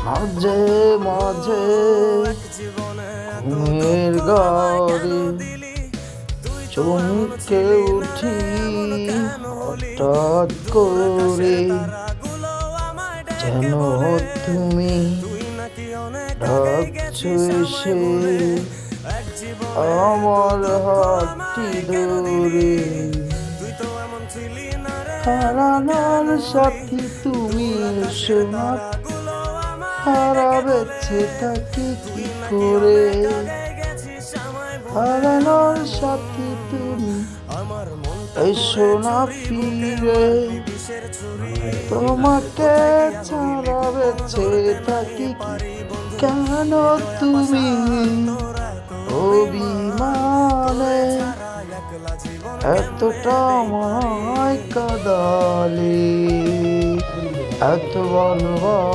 মাঝে মাঝে ঘুমের ঘরে চমকে উঠি হঠাৎ করে, যেন তুমি ডাকছো এসে আমার হাতটি ধরে। হারানোর সাথী তুমি এসো না, হারাবেছে তাকে কি করে। হারানোর সাথী তুমি এসো না ফিরে, তোমাকে ছাড়াবেছে তাকে কেন তুমি অভিমানে এতটা আমায় কাঁদালে, এত ভালোবাসা।